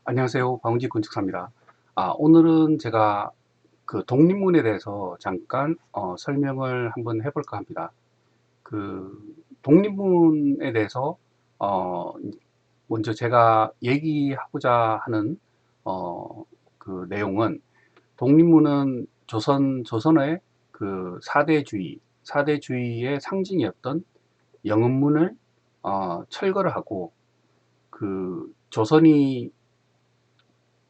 안녕하세요. 박은지 건축사입니다. 오늘은 제가 그 독립문에 대해서 잠깐 설명을 한번 해볼까 합니다. 그 독립문에 대해서 어, 먼저 제가 얘기하고자 하는 그 내용은, 독립문은 조선의 그 사대주의의 상징이었던 영은문을 철거를 하고, 그 조선이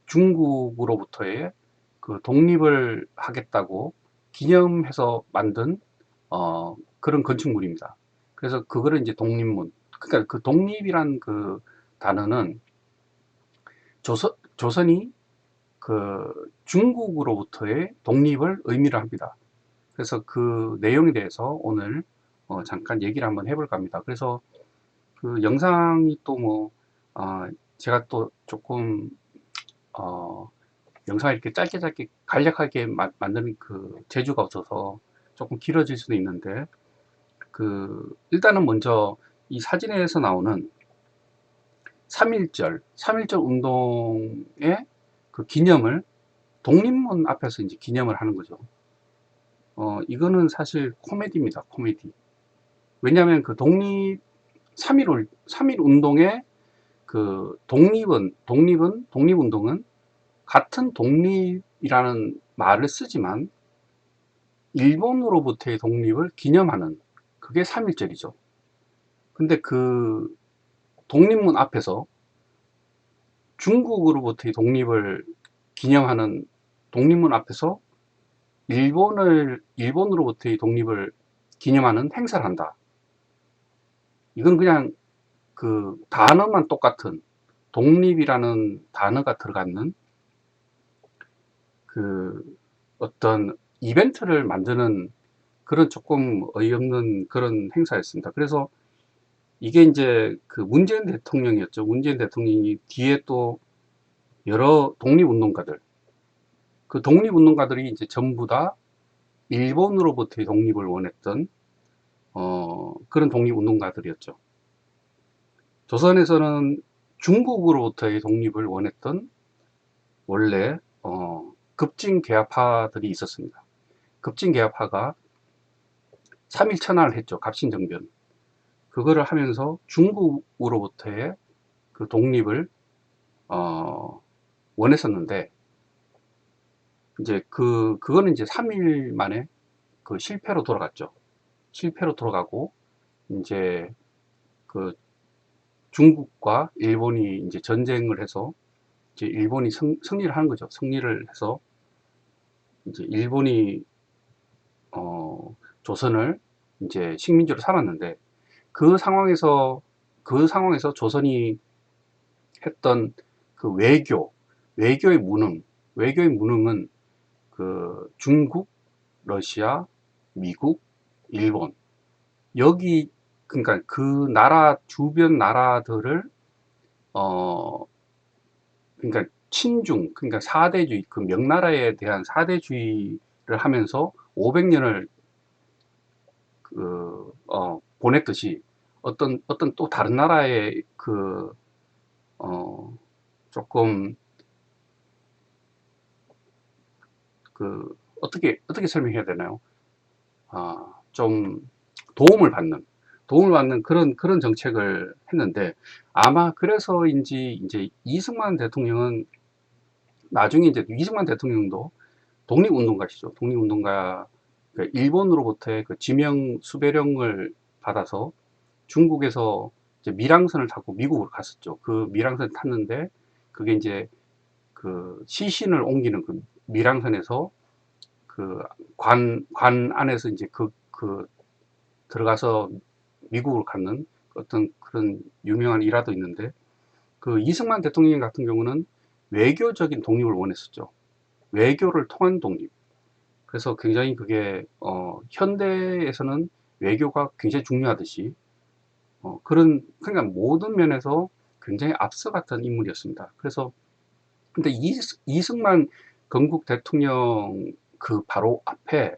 중국으로부터의 그 독립을 하겠다고 기념해서 만든 그런 건축물입니다. 그래서 그거를 이제 독립문. 그러니까 그 독립이란 그 단어는 조선이 그 중국으로부터의 독립을 의미를 합니다. 그래서 그 내용에 대해서 오늘 잠깐 얘기를 한번 해볼까 합니다. 그래서 그 영상이 또 제가 또 조금 어, 영상을 이렇게 짧게 짧게 간략하게 만드는 그 재주가 없어서 조금 길어질 수도 있는데, 그 일단은 먼저 이 사진에서 나오는 3.1절 운동의 그 기념을 독립문 앞에서 이제 기념을 하는 거죠. 이거는 사실 코미디입니다. 코미디. 왜냐하면 그 삼일 운동의 그 독립운동은 같은 독립이라는 말을 쓰지만 일본으로부터의 독립을 기념하는, 그게 3.1절이죠. 근데 그 독립문 앞에서 중국으로부터의 독립을 기념하는 독립문 앞에서 일본으로부터의 독립을 기념하는 행사를 한다. 이건 그냥 그 단어만 똑같은 독립이라는 단어가 들어가는 그 어떤 이벤트를 만드는 그런 조금 어이없는 그런 행사였습니다. 그래서 이게 이제 그 문재인 대통령이었죠. 문재인 대통령이 뒤에 또 여러 독립운동가들, 그 독립운동가들이 이제 전부 다 일본으로부터의 독립을 원했던 그런 독립운동가들이었죠. 조선에서는 중국으로부터의 독립을 원했던 원래 급진개화파들이 있었습니다. 급진개화파가 3.1천하를 했죠. 갑신정변. 그거를 하면서 중국으로부터의 그 독립을 어, 원했었는데, 이제 그거는 이제 3일 만에 그 실패로 돌아갔죠. 실패로 돌아가고, 이제 그 중국과 일본이 이제 전쟁을 해서 이제 일본이 승리를 하는 거죠. 승리를 해서 이제 일본이 조선을 이제 식민지로 삼았는데, 그 상황에서 조선이 했던 그 외교의 무능은 그 중국, 러시아, 미국, 일본, 여기, 그러니까 그 나라 주변 나라들을 어 그러니까 그러니까 사대주의, 그 명나라에 대한 사대주의를 하면서 500년을 보냈듯이, 어떤 또 다른 나라의 어 조금 어떻게 설명해야 되나요? 좀 도움을 받는 그런 정책을 했는데, 아마 그래서인지 이제 이승만 대통령은, 나중에 이제 이승만 대통령도 독립운동가시죠. 독립운동가, 그러니까 일본으로부터의 그 지명 수배령을 받아서 중국에서 이제 밀항선을 타고 미국으로 갔었죠. 그 밀항선을 탔는데, 그게 이제 그 시신을 옮기는 그 밀항선에서 그 관 안에서 이제 들어가서 미국으로 갖는 어떤 그런 유명한 일화도 있는데, 그 이승만 대통령 같은 경우는 외교적인 독립을 원했었죠. 외교를 통한 독립. 그래서 굉장히 그게 현대에서는 외교가 굉장히 중요하듯이 그러니까 모든 면에서 굉장히 앞서갔던 인물이었습니다. 그래서 근데 이승만 건국 대통령 그 바로 앞에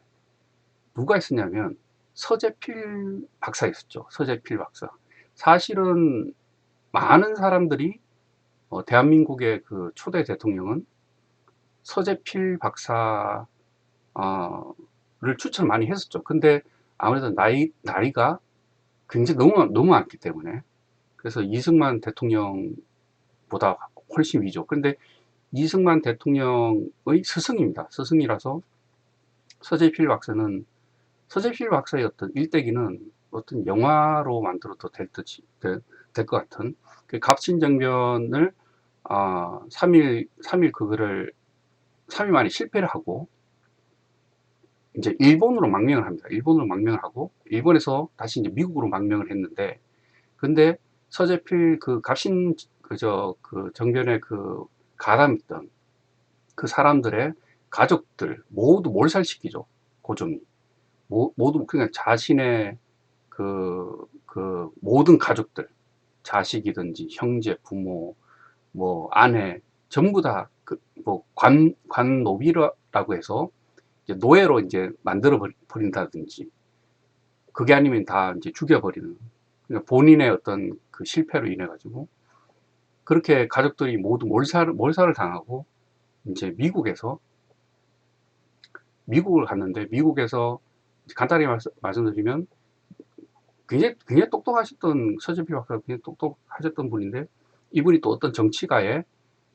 누가 있었냐면 서재필 박사 있었죠. 서재필 박사. 사실은 많은 사람들이 대한민국의 그 초대 대통령은 서재필 박사를 추천을 많이 했었죠. 근데 아무래도 나이가 굉장히 너무 많기 때문에, 그래서 이승만 대통령보다 훨씬 위죠. 근데 이승만 대통령의 스승입니다. 스승이라서 서재필 박사는, 서재필 박사의 어떤 일대기는 어떤 영화로 만들어도 될 것 같은, 그 갑신정변을 3일 그거를 3일 만에 실패를 하고 이제 일본으로 망명을 합니다. 일본으로 망명을 하고 일본에서 다시 이제 미국으로 망명을 했는데, 근데 서재필 그 갑신 그 정변에 그 가담했던 그 사람들의 가족들 모두 몰살시키죠. 고종이 모두, 그냥 자신의 그 모든 가족들, 자식이든지 형제, 부모, 뭐 아내 전부 다 그 뭐 관노비라고 해서 이제 노예로 이제 만들어 버린다든지, 그게 아니면 다 이제 죽여버리는, 그러니까 본인의 어떤 그 실패로 인해 가지고 그렇게 가족들이 모두 몰살을 당하고 이제 미국을 갔는데, 미국에서 간단히 말씀드리면 굉장히 똑똑하셨던, 서재필 박사가 굉장히 똑똑하셨던 분인데, 이분이 또 어떤 정치가에,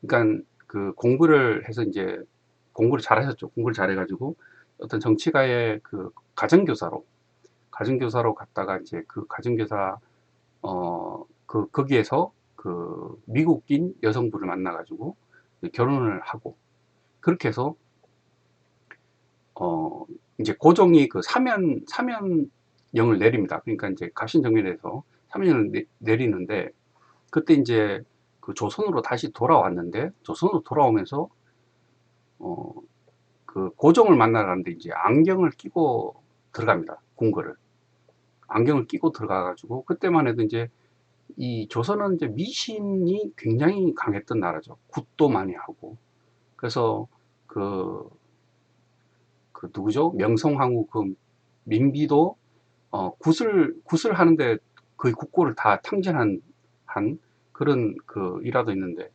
그러니까 그 공부를 해서 이제 공부를 잘하셨죠. 공부를 잘해가지고 어떤 정치가의 그 가정교사로 갔다가 이제 그 가정교사 거기에서 그 미국인 여성분을 만나가지고 결혼을 하고, 그렇게 해서 이제 고종이 그 사면령을 내립니다. 그러니까 이제 갑신정변에서 사면령을 내리는데, 그때 이제 그 조선으로 다시 돌아왔는데, 조선으로 돌아오면서 그 고종을 만나러 가는데 이제 안경을 끼고 들어갑니다. 궁궐을 안경을 끼고 들어가가지고, 그때만 해도 이제 이 조선은 이제 미신이 굉장히 강했던 나라죠. 굿도 많이 하고. 그래서 그 누구죠? 명성황후 그 민비도 굿을 하는데 거의 국고를 다 탕진한 그런 그 일화도 있는데,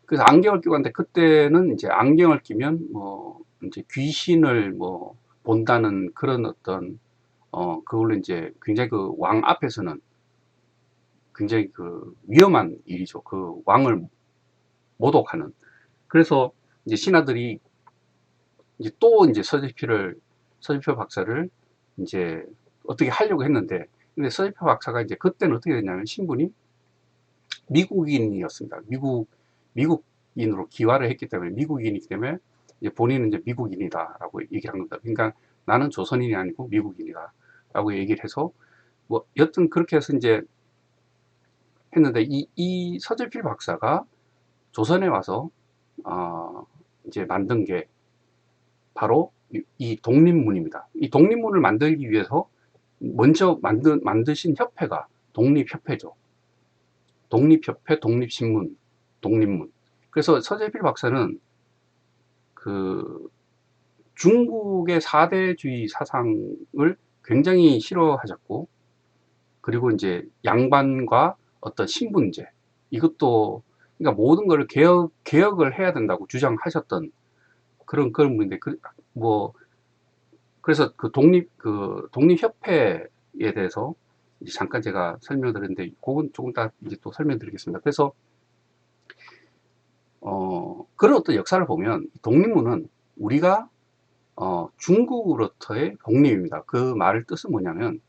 그래서 안경을 끼고 갔는데, 그때는 이제 안경을 끼면 뭐 이제 귀신을 뭐 본다는 그런 어떤 그걸로 이제 굉장히 그 왕 앞에서는 굉장히 그 위험한 일이죠. 그 왕을 모독하는. 그래서 이제 신하들이 이제 또 이제 서재필 박사를 이제 어떻게 하려고 했는데, 근데 서재필 박사가 이제 그때는 어떻게 됐냐면 신분이 미국인이었습니다. 미국인으로 기화를 했기 때문에, 미국인이기 때문에 이제 본인은 이제 미국인이다라고 얘기를 한 겁니다. 그러니까 나는 조선인이 아니고 미국인이다라고 얘기를 해서, 뭐 여튼 그렇게 해서 이제 했는데, 이 서재필 박사가 조선에 와서 이제 만든 게 바로 이 독립문입니다. 이 독립문을 만들기 위해서 먼저 만드신 협회가 독립협회죠. 독립협회, 독립신문, 독립문. 그래서 서재필 박사는 그 중국의 사대주의 사상을 굉장히 싫어하셨고, 그리고 이제 양반과 어떤 신분제, 이것도, 그러니까 모든 것을 개혁을 해야 된다고 주장하셨던 그런 분인데, 뭐 그래서 그 독립협회에 대해서 이제 잠깐 제가 설명드렸는데, 그건 조금 더 이제 또 설명드리겠습니다. 그래서 그런 어떤 역사를 보면 독립문은 우리가 중국으로부터의 독립입니다. 그 말의 뜻은 뭐냐면,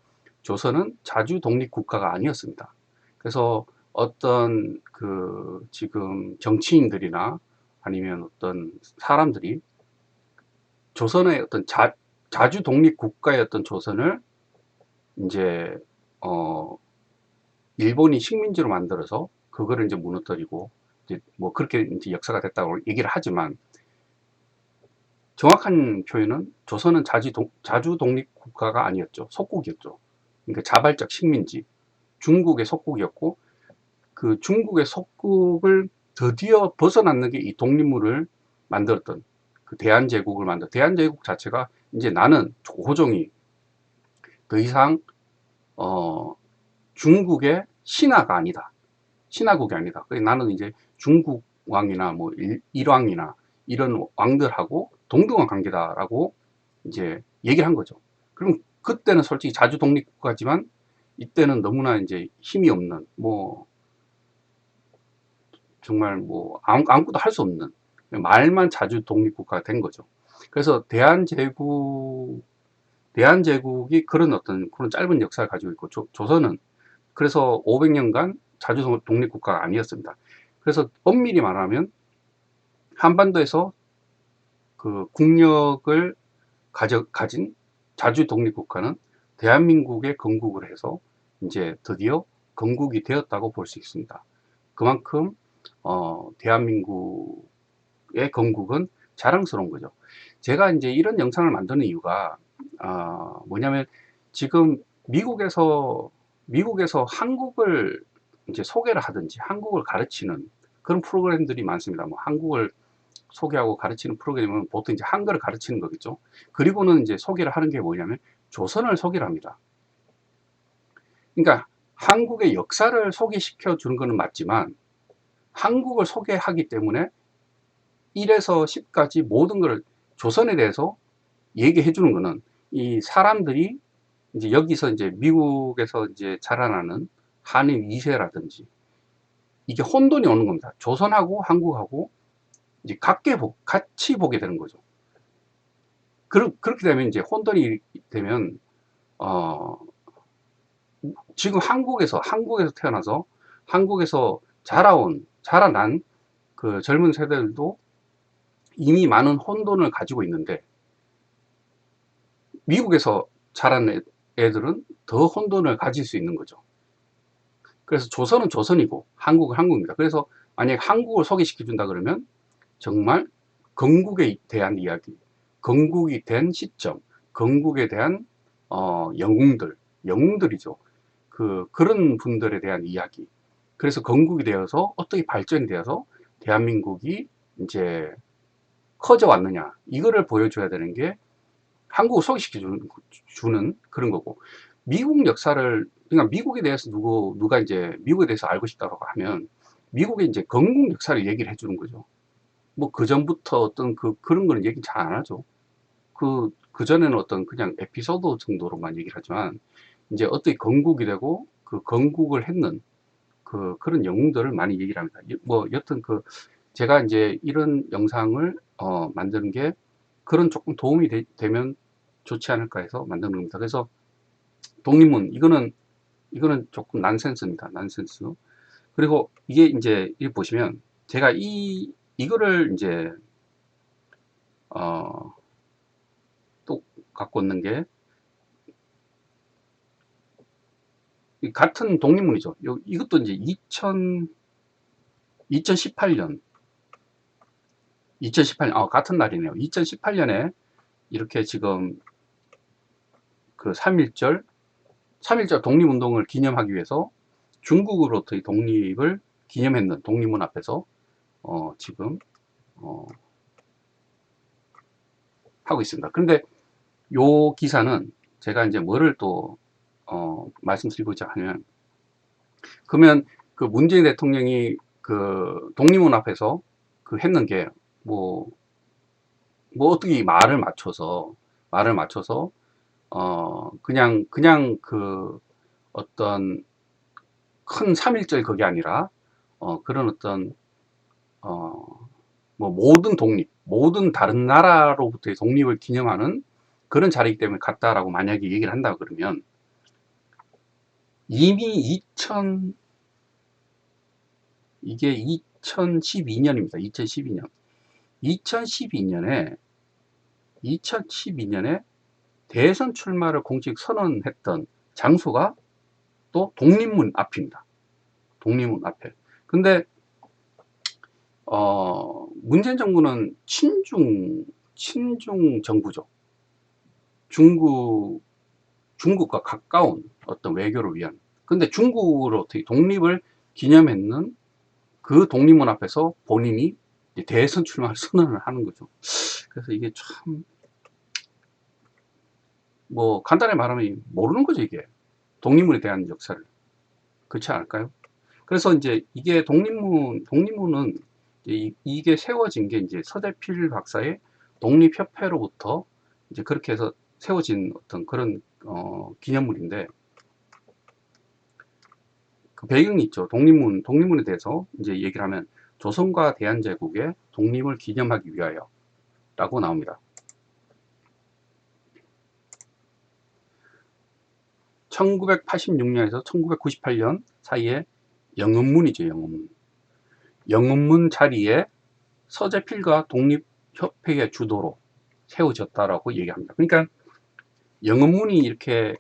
조선은 자주 독립 국가가 아니었습니다. 그래서 어떤 그 지금 정치인들이나 아니면 어떤 사람들이 조선의 어떤 자주 독립 국가의 어떤 조선을 이제 일본이 식민지로 만들어서 그거를 이제 무너뜨리고, 이제 뭐 그렇게 이제 역사가 됐다고 얘기를 하지만, 정확한 표현은 조선은 자주 독립 국가가 아니었죠. 속국이었죠. 그러니까 자발적 식민지, 중국의 속국이었고, 그 중국의 속국을 드디어 벗어났는 게 이 독립문을 만들었던 그 대한제국을 대한제국 자체가, 이제 나는 고종이 더 이상 중국의 신하가 아니다. 신화국이 아니다. 나는 이제 중국 왕이나 뭐 일왕이나 이런 왕들하고 동등한 관계다라고 이제 얘기를 한 거죠. 그럼 그때는 솔직히 자주 독립국가지만 이때는 너무나 이제 힘이 없는, 뭐 정말 뭐 아무것도 할 수 없는, 말만 자주 독립국가가 된 거죠. 그래서 대한제국이 그런 어떤 그런 짧은 역사를 가지고 있고, 조선은 그래서 500년간 자주 독립국가가 아니었습니다. 그래서 엄밀히 말하면 한반도에서 그 국력을 가진 자주 독립국가는 대한민국에 건국을 해서 이제 드디어 건국이 되었다고 볼 수 있습니다. 그만큼 대한민국의 건국은 자랑스러운 거죠. 제가 이제 이런 영상을 만드는 이유가 뭐냐면, 지금 미국에서 한국을 이제 소개를 하든지 한국을 가르치는 그런 프로그램들이 많습니다. 뭐 한국을 소개하고 가르치는 프로그램은 보통 이제 한글을 가르치는 거겠죠. 그리고는 이제 소개를 하는 게 뭐냐면 조선을 소개를 합니다. 그러니까 한국의 역사를 소개시켜 주는 것은 맞지만, 한국을 소개하기 때문에 1에서 10까지 모든 걸 조선에 대해서 얘기해 주는 것은, 이 사람들이 이제 여기서 이제 미국에서 이제 자라나는 한인 2세라든지 이게 혼돈이 오는 겁니다. 조선하고 한국하고 이제 같이 보게 되는 거죠. 그렇게 되면 이제 혼돈이 되면, 어, 지금 한국에서 태어나서 한국에서 자라난 그 젊은 세대들도 이미 많은 혼돈을 가지고 있는데, 미국에서 자란 애들은 더 혼돈을 가질 수 있는 거죠. 그래서 조선은 조선이고 한국은 한국입니다. 그래서 만약에 한국을 소개시켜 준다 그러면 정말 건국에 대한 이야기, 건국이 된 시점, 건국에 대한 영웅들이죠. 그런 분들에 대한 이야기. 그래서 건국이 되어서 어떻게 발전이 되어서 대한민국이 이제 커져 왔느냐, 이거를 보여줘야 되는 게 한국을 소개시켜 주는 그런 거고, 미국 역사를, 그러니까 미국에 대해서 누가 이제 미국에 대해서 알고 싶다고 하면 미국의 이제 건국 역사를 얘기를 해주는 거죠. 뭐 그 전부터 어떤 그런 거는 얘기 잘 안 하죠. 그전에는 어떤 그냥 에피소드 정도로만 얘기를 하지만, 이제 어떻게 건국이 되고 그 건국을 했는 그런 영웅들을 많이 얘기를 합니다. 뭐 여튼 제가 이제 이런 영상을 만드는 게 그런 조금 도움이 되면 좋지 않을까 해서 만드는 겁니다. 그래서 독립문, 이거는 조금 난센스입니다. 난센스. 그리고 이게 이제 이 보시면 제가 이거를 이제 또 갖고 있는 게 같은 독립문이죠. 이것도 이제 2018년 같은 날이네요. 2018년에 이렇게 지금 그 3.1절 독립운동을 기념하기 위해서 중국으로부터의 독립을 기념했는 독립문 앞에서 지금 하고 있습니다. 그런데 요 기사는 제가 이제 뭐를 또 말씀드리고자 하면, 그러면 그 문재인 대통령이 그 독립문 앞에서 했는 게 뭐 어떻게 말을 맞춰서 그냥 어떤 큰 3.1절 그게 아니라 그런 어떤 뭐 모든 다른 나라로부터의 독립을 기념하는 그런 자리이기 때문에 갔다라고 만약에 얘기를 한다 그러면, 이미 이게 2012년입니다. 2012년에 대선 출마를 공식 선언했던 장소가 또 독립문 앞입니다. 독립문 앞에. 근데 문재인 정부는 친중 정부죠. 중국과 가까운 어떤 외교를 위한. 근데 중국으로 어떻게 독립을 기념했는 그 독립문 앞에서 본인이 대선 출마를 선언을 하는 거죠. 그래서 이게 참, 뭐 간단히 말하면 모르는 거죠, 이게. 독립문에 대한 역사를. 그렇지 않을까요? 그래서 이제 이게 독립문은 이게 세워진 게 이제 서재필 박사의 독립협회로부터 이제 그렇게 해서 세워진 어떤 그런 기념물인데, 그 배경이 있죠. 독립문에 대해서 이제 얘기를 하면 조선과 대한제국의 독립을 기념하기 위하여 라고 나옵니다. 1986년에서 1998년 사이에 영음문이죠. 영음문 자리에 서재필과 독립협회의 주도로 세워졌다라고 얘기합니다. 그러니까 영음문이 이렇게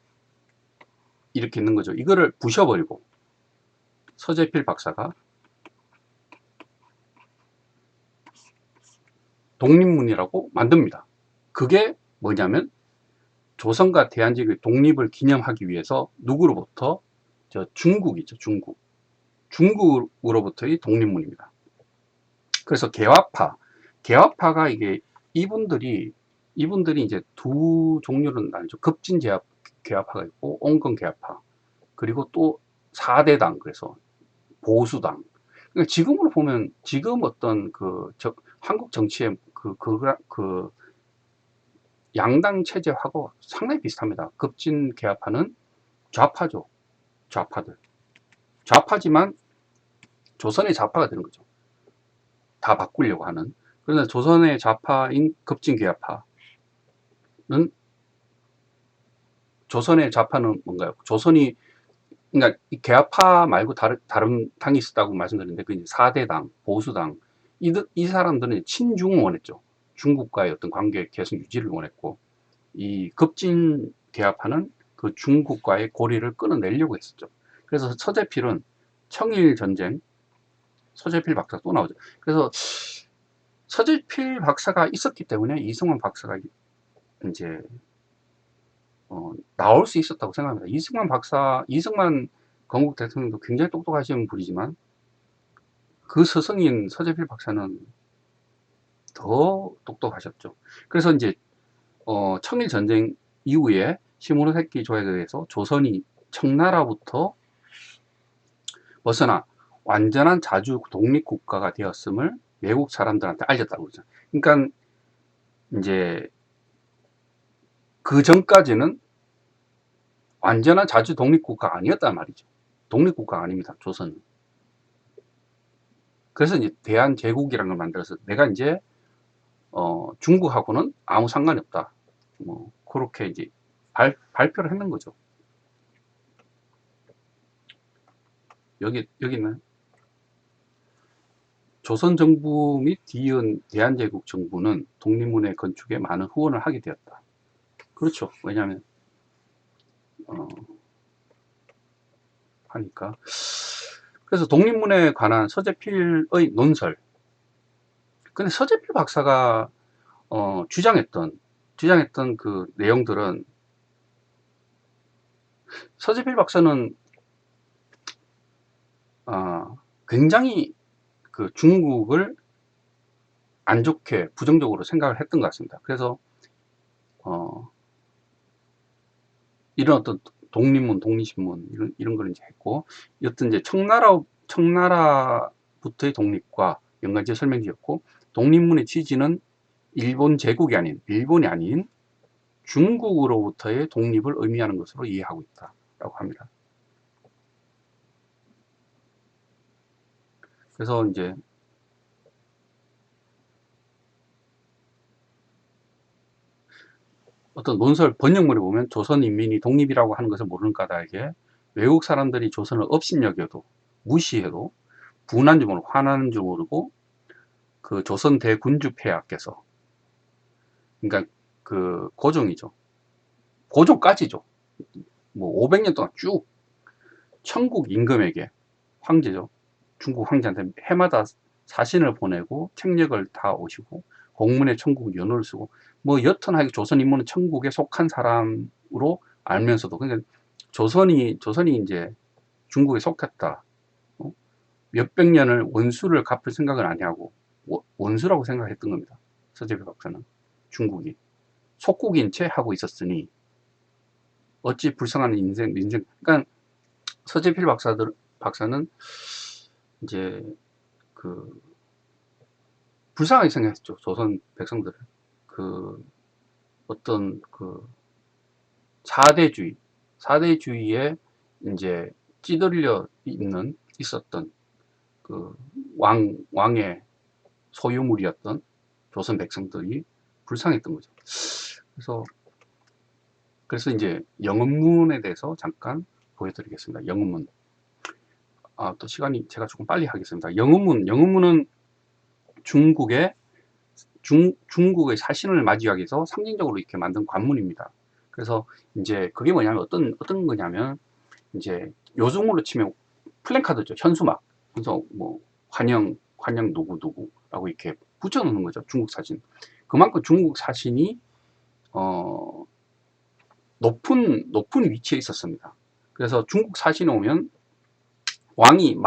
있는 거죠. 이거를 부셔버리고 서재필 박사가 독립문이라고 만듭니다. 그게 뭐냐면 조선과 대한제국의 독립을 기념하기 위해서 누구로부터? 중국이죠. 중국으로부터의 독립문입니다. 그래서 개화파가 이게 이분들이 이제 두 종류로 나뉘죠. 급진 개화파가 있고 온건 개화파, 그리고 또 4대당, 그래서 보수당. 그러니까 지금으로 보면 지금 어떤 한국 정치의 그 양당 체제하고 상당히 비슷합니다. 급진 개화파는 좌파죠. 좌파지만 조선의 좌파가 되는 거죠. 다 바꾸려고 하는. 그런데 조선의 좌파인 급진 개화파는, 조선의 좌파는 뭔가요? 그러니까 이 개화파 말고 다른 당이 있었다고 말씀드렸는데, 그 4대당, 보수당, 이 사람들은 친중을 원했죠. 중국과의 어떤 관계 계속 유지를 원했고, 이 급진 개화파는 그 중국과의 고리를 끊어내려고 했었죠. 그래서 서재필은 청일전쟁, 서재필 박사 또 나오죠. 그래서 서재필 박사가 있었기 때문에 이승만 박사가 이제 나올 수 있었다고 생각합니다. 이승만 건국 대통령도 굉장히 똑똑하신 분이지만 그 스승인 서재필 박사는 더 똑똑하셨죠. 그래서 이제 청일전쟁 이후에 시모노세키 조약에 의해서 조선이 청나라부터 벗어나 완전한 자주 독립국가가 되었음을 외국 사람들한테 알렸다고 그러죠. 그러니까 이제 그 전까지는 완전한 자주 독립국가가 아니었단 말이죠. 독립국가가 아닙니다. 조선은. 그래서 이제 대한제국이라는 걸 만들어서 내가 이제 중국하고는 아무 상관이 없다. 뭐 그렇게 이제 발표를 했는 거죠. 여기는 조선 정부 및 뒤이은 대한제국 정부는 독립문의 건축에 많은 후원을 하게 되었다. 그렇죠. 왜냐하면 하니까. 그래서 독립문에 관한 서재필의 논설. 근데 서재필 박사가 주장했던 그 내용들은, 서재필 박사는 굉장히 그 중국을 안 좋게 부정적으로 생각을 했던 것 같습니다. 그래서 이런 어떤 독립문, 독립신문 이런 걸 이제 했고, 여튼 이제 청나라부터의 독립과 연관지어 설명드렸고, 독립문의 취지는 일본이 아닌 중국으로부터의 독립을 의미하는 것으로 이해하고 있다라고 합니다. 그래서 이제 어떤 논설 번역물에 보면 조선 인민이 독립이라고 하는 것을 모르는 까닭에 외국 사람들이 조선을 업신여겨도 무시해도 분한 줄 모르고 화나는 줄 모르고 그 조선 대군주 폐하께서, 그러니까 그 고종이죠. 고종까지죠. 뭐 500년 동안 쭉 천국 임금에게, 황제죠. 중국 황제한테 해마다 사신을 보내고 책력을 다 오시고 공문에 천국 연호를 쓰고, 뭐 여튼하게 조선 인민은 천국에 속한 사람으로 알면서도, 그러니까 조선이 이제 중국에 속했다. 몇백 년을 원수를 갚을 생각을 안 하고 원수라고 생각했던 겁니다. 서재필 박사는 중국이 속국인 채 하고 있었으니 어찌 불쌍한 인생. 그러니까 서재필 박사는 이제 그 불쌍하게 생각했죠. 조선 백성들을. 그 어떤 그 사대주의, 사대주의에 이제 찌들려 있었던 그 왕의 소유물이었던 조선 백성들이 불쌍했던 거죠. 그래서 이제 영업문에 대해서 잠깐 보여드리겠습니다. 영업문. 또 시간이 제가 조금 빨리 하겠습니다. 영업문은 중국의 사신을 맞이하기 위해서 상징적으로 이렇게 만든 관문입니다. 그래서 이제 그게 뭐냐면 어떤 거냐면 이제 요즘으로 치면 플랜카드죠. 현수막. 그래서 뭐 환영 누구라고 이렇게 붙여놓는 거죠. 중국 사신. 그만큼 중국 사신이 높은 위치에 있었습니다. 그래서 중국 사신에 오면 왕이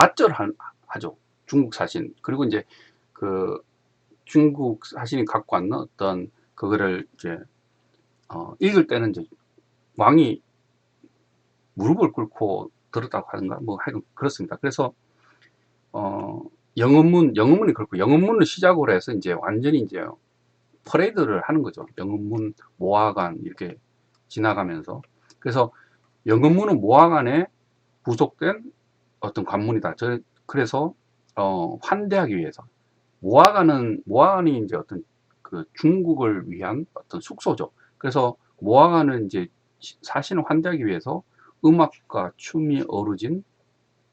하죠. 중국 사신. 그리고 이제 그 중국 사신이 갖고 왔는 어떤 그거를 이제 읽을 때는 이제 왕이 무릎을 꿇고 들었다고 하는가 뭐 하여간 그렇습니다. 그래서 영업문이 그렇고 영업문을 시작으로 해서 이제 완전히 이제 퍼레이드를 하는 거죠. 영업문 모화관 이렇게 지나가면서. 그래서 영업문은 모화관에 부속된 어떤 관문이다. 그래서 환대하기 위해서 모화관이 이제 어떤 그 중국을 위한 어떤 숙소죠. 그래서 모화관은 이제 사신을 환대하기 위해서 음악과 춤이 어우러진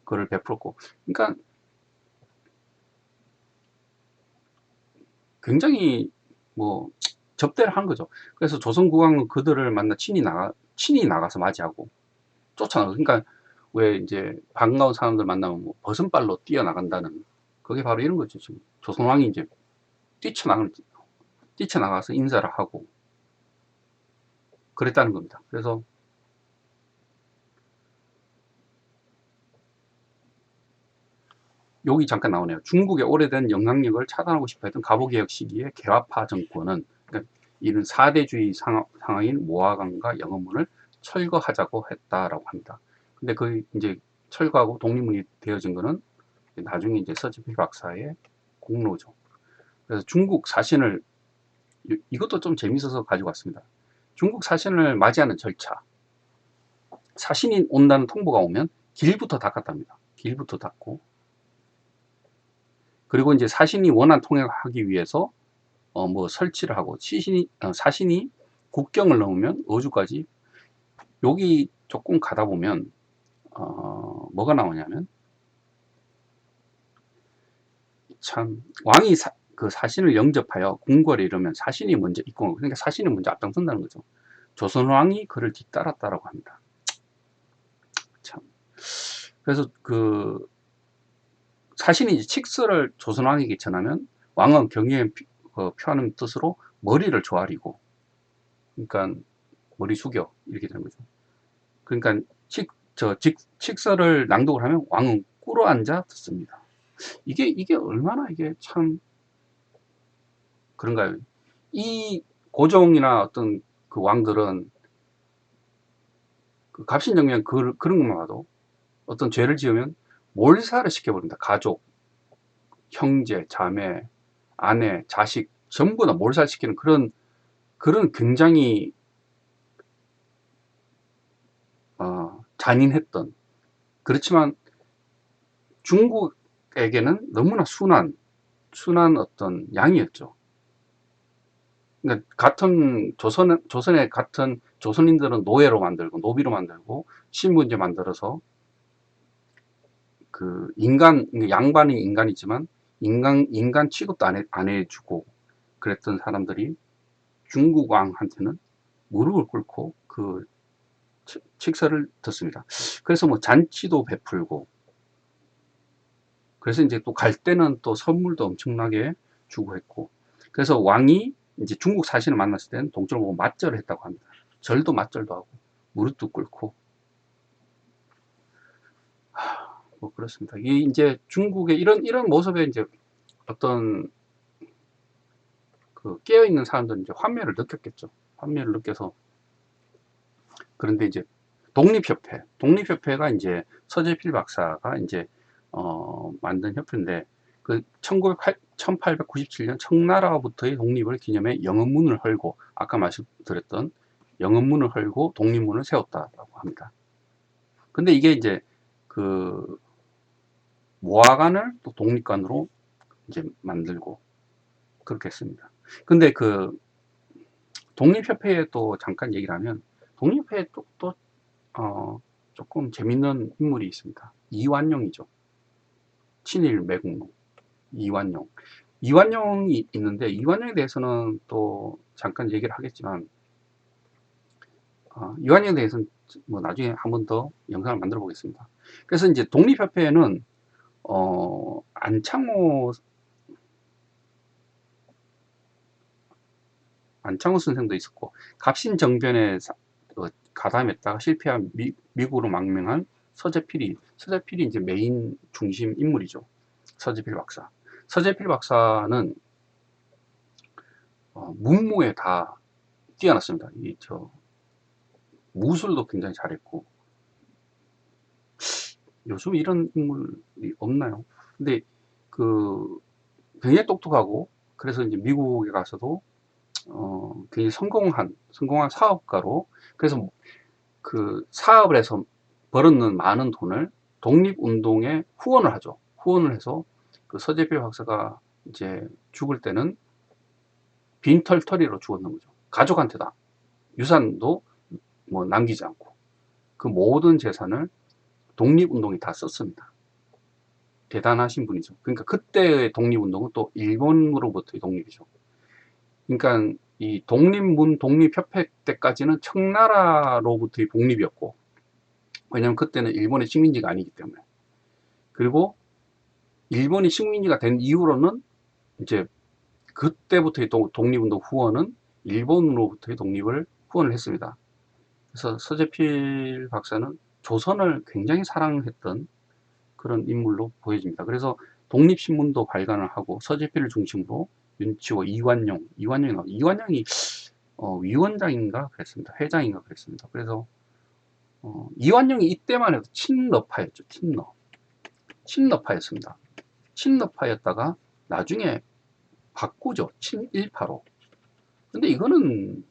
그를 베풀었고, 그러니까 굉장히 뭐 접대를 한 거죠. 그래서 조선국왕은 그들을 만나 친히 나가서 맞이하고 쫓아나가. 그러니까 왜 이제 반가운 사람들 만나면 뭐 버선발로 뛰어나간다는 그게 바로 이런 거죠. 지금 조선왕이 이제 뛰쳐나가서 인사를 하고 그랬다는 겁니다. 그래서 여기 잠깐 나오네요. 중국의 오래된 영향력을 차단하고 싶어 했던 가보개혁 시기의 개화파 정권은, 그러니까 이런 사대주의 상황인 모화관과 영업문을 철거하자고 했다라고 합니다. 근데 그 이제 철거하고 독립문이 되어진 거는 나중에 이제 서지필 박사의 공로죠. 그래서 중국 사신을, 이것도 좀 재밌어서 가지고 왔습니다. 중국 사신을 맞이하는 절차. 사신이 온다는 통보가 오면 길부터 닦았답니다. 길부터 닦고, 그리고 이제 사신이 원한 통역을 하기 위해서 뭐 설치를 하고, 사신이 국경을 넘으면 어주까지. 여기 조금 가다 보면 뭐가 나오냐면, 참 왕이 그 사신을 영접하여 궁궐에 이르면 사신이 먼저 입궁하고, 그러니까 사신이 먼저 앞장선다는 거죠. 조선왕이 그를 뒤따랐다라고 합니다. 참. 그래서 그 사신이 이제 칙서를 조선왕에게 전하면 왕은 경의에 표하는 뜻으로 머리를 조아리고, 그러니까 머리 숙여 이렇게 되는 거죠. 그러니까 칙서를 낭독을 하면 왕은 꿇어 앉아 듣습니다. 이게 얼마나 이게 참 그런가요? 이 고종이나 어떤 그 왕들은 그 갑신정면 그런 것만 봐도 어떤 죄를 지으면 몰살을 시켜버립니다. 가족, 형제, 자매, 아내, 자식 전부 다 몰살시키는 그런 굉장히 잔인했던, 그렇지만 중국에게는 너무나 순한 어떤 양이었죠. 그러니까 같은 조선의 같은 조선인들은 노예로 만들고 노비로 만들고 신분제 만들어서 그 양반이 인간이지만 인간 취급도 안 해주고 그랬던 사람들이 중국 왕한테는 무릎을 꿇고 그 칙서를 듣습니다. 그래서 뭐 잔치도 베풀고, 그래서 이제 또 갈 때는 또 선물도 엄청나게 주고 했고, 그래서 왕이 이제 중국 사신을 만났을 때는 동쪽을 보고 맞절을 했다고 합니다. 맞절도 하고 무릎도 꿇고 뭐 그렇습니다. 이 이제 중국의 이런 모습에 이제 어떤 그 깨어 있는 사람들은 이제 환멸을 느꼈겠죠. 환멸을 느껴서. 그런데 이제 독립협회가 이제 서재필 박사가 이제 만든 협회인데 그 1897년 청나라부터의 독립을 기념해 영업문을 헐고 아까 말씀드렸던 영업문을 헐고 독립문을 세웠다라고 합니다. 근데 이게 이제 그 모화관을 또 독립관으로 이제 만들고 그렇게 했습니다. 근데 그 독립협회에 또 잠깐 얘기를 하면 독립협회에 또 조금 재밌는 인물이 있습니다. 이완용이죠. 친일 매국노 이완용. 이완용이 있는데 이완용에 대해서는 또 잠깐 얘기를 하겠지만 이완용에 대해서는 뭐 나중에 한 번 더 영상을 만들어 보겠습니다. 그래서 이제 독립협회에는 안창호 선생도 있었고 갑신정변에 가담했다가 실패한 미국으로 망명한 서재필이 이제 메인 중심 인물이죠. 서재필 박사. 서재필 박사는 문무에 다 뛰어났습니다. 무술도 굉장히 잘했고 요즘 이런 인물이 없나요? 근데 그 굉장히 똑똑하고 그래서 이제 미국에 가서도 굉장히 성공한 사업가로 그래서 그 사업을 해서 벌었는 많은 돈을 독립운동에 후원을 하죠. 후원을 해서 그 서재필 박사가 이제 죽을 때는 빈털터리로 죽었는 거죠. 가족한테다. 유산도 뭐 남기지 않고 그 모든 재산을 독립운동에 다 썼습니다. 대단하신 분이죠. 그러니까 그때의 독립운동은 또 일본으로부터의 독립이죠. 그러니까 이 독립협회 때까지는 청나라로부터의 독립이었고 왜냐하면 그때는 일본의 식민지가 아니기 때문에 그리고 일본이 식민지가 된 이후로는 이제 그때부터의 독립운동 후원은 일본으로부터의 독립을 후원을 했습니다. 그래서 서재필 박사는 조선을 굉장히 사랑했던 그런 인물로 보여집니다. 그래서 독립신문도 발간을 하고 서재필을 중심으로 윤치호, 이완용이 위원장인가 그랬습니다. 회장인가 그랬습니다. 그래서 이완용이 이때만 해도 친러파였죠. 친러파였습니다. 친러파였다가 나중에 바꾸죠. 친일파로. 근데 이거는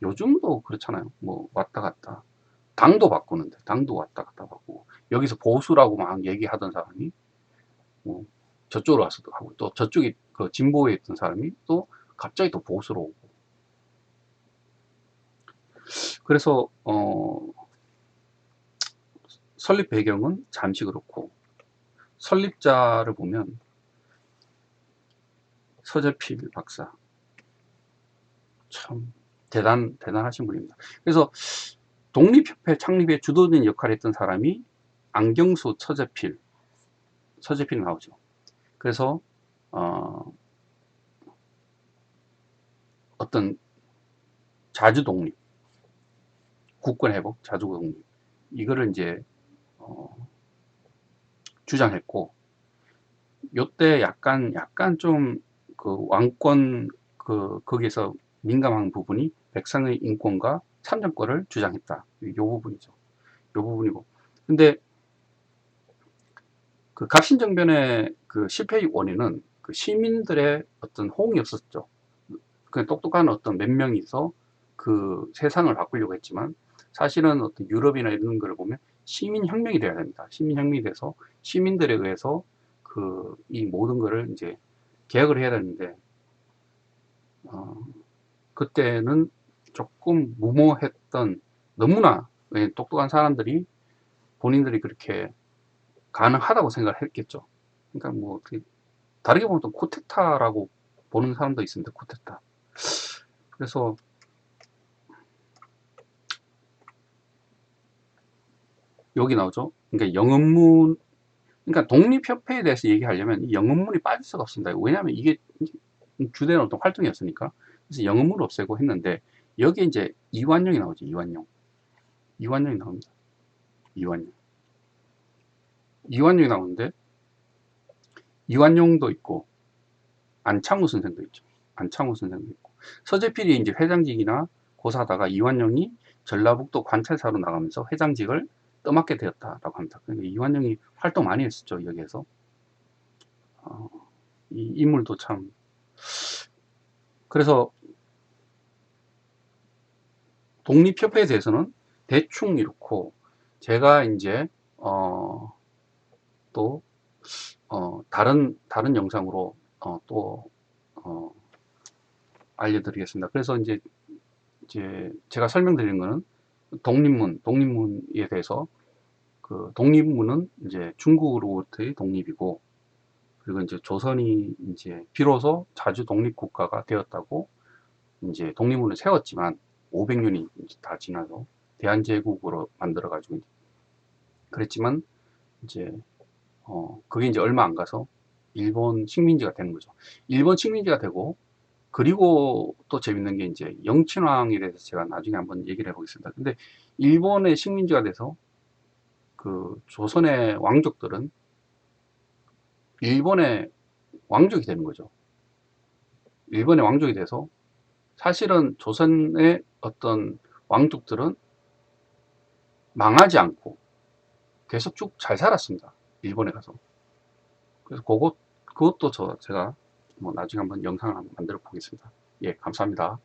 요즘도 그렇잖아요. 뭐 왔다 갔다. 당도 바꾸는데 당도 왔다 갔다 바꾸고 여기서 보수라고 막 얘기하던 사람이 뭐 저쪽으로 와서도 하고 또 저쪽에 그 진보에 있던 사람이 또 갑자기 또 보수로 오고 그래서 설립 배경은 잠시 그렇고 설립자를 보면 서재필 박사 참 대단하신 분입니다. 그래서 독립협회 창립에 주도적인 역할을 했던 사람이 안경수 서재필 나오죠. 그래서 어떤 자주독립, 국권회복, 자주독립 이거를 이제 주장했고 요때 약간 좀 그 왕권 거기에서 민감한 부분이 백성의 인권과 참정권을 주장했다. 요 부분이죠. 요 부분이고. 근데 그 갑신정변의 그 실패의 원인은 그 시민들의 어떤 호응이 없었죠. 그냥 똑똑한 어떤 몇 명이서 그 세상을 바꾸려고 했지만 사실은 어떤 유럽이나 이런 걸 보면 시민혁명이 돼야 됩니다. 시민혁명이 돼서 시민들에 의해서 이 모든 거를 이제 개혁을 해야 되는데 그때는 조금 무모했던 너무나 똑똑한 사람들이 본인들이 그렇게 가능하다고 생각을 했겠죠. 그러니까 뭐 다르게 보면 또 쿠데타라고 보는 사람도 있습니다. 쿠데타. 그래서 여기 나오죠. 그러니까 영업문 그러니까 독립협회에 대해서 얘기하려면 이 영업문이 빠질 수가 없습니다. 왜냐하면 이게 주된 어떤 활동이었으니까. 그래서 영업문을 없애고 했는데 여기에 이제 이완용이 나오죠. 이완용이 나옵니다. 이완용이 나오는데 이완용도 있고 안창호 선생도 있죠. 서재필이 이제 회장직이나 고사다가 이완용이 전라북도 관찰사로 나가면서 회장직을 떠맡게 되었다라고 합니다. 그러니까 이완용이 활동 많이 했었죠, 여기에서. 이 인물도 참, 그래서 독립협회에 대해서는 대충 이렇고, 제가 이제 또 다른 영상으로 또 알려드리겠습니다. 그래서 이제 제가 설명드린 거는 독립문에 대해서, 그 독립문은 이제 중국으로부터의 독립이고, 그리고 이제 조선이 이제 비로소 자주 독립국가가 되었다고 이제 독립문을 세웠지만 500년이 다 지나서 대한제국으로 만들어가지고 그랬지만 이제 그게 이제 얼마 안 가서 일본 식민지가 되는 거죠. 일본 식민지가 되고, 그리고 또 재밌는 게 이제 영친왕에 대해서 제가 나중에 한번 얘기를 해보겠습니다. 근데 일본의 식민지가 돼서 그 조선의 왕족들은 일본의 왕족이 되는 거죠. 일본의 왕족이 돼서 사실은 조선의 어떤 왕족들은 망하지 않고 계속 쭉 잘 살았습니다. 일본에 가서. 그래서 그것도 제가 뭐 나중에 한번 영상을 한번 만들어 보겠습니다. 예, 감사합니다.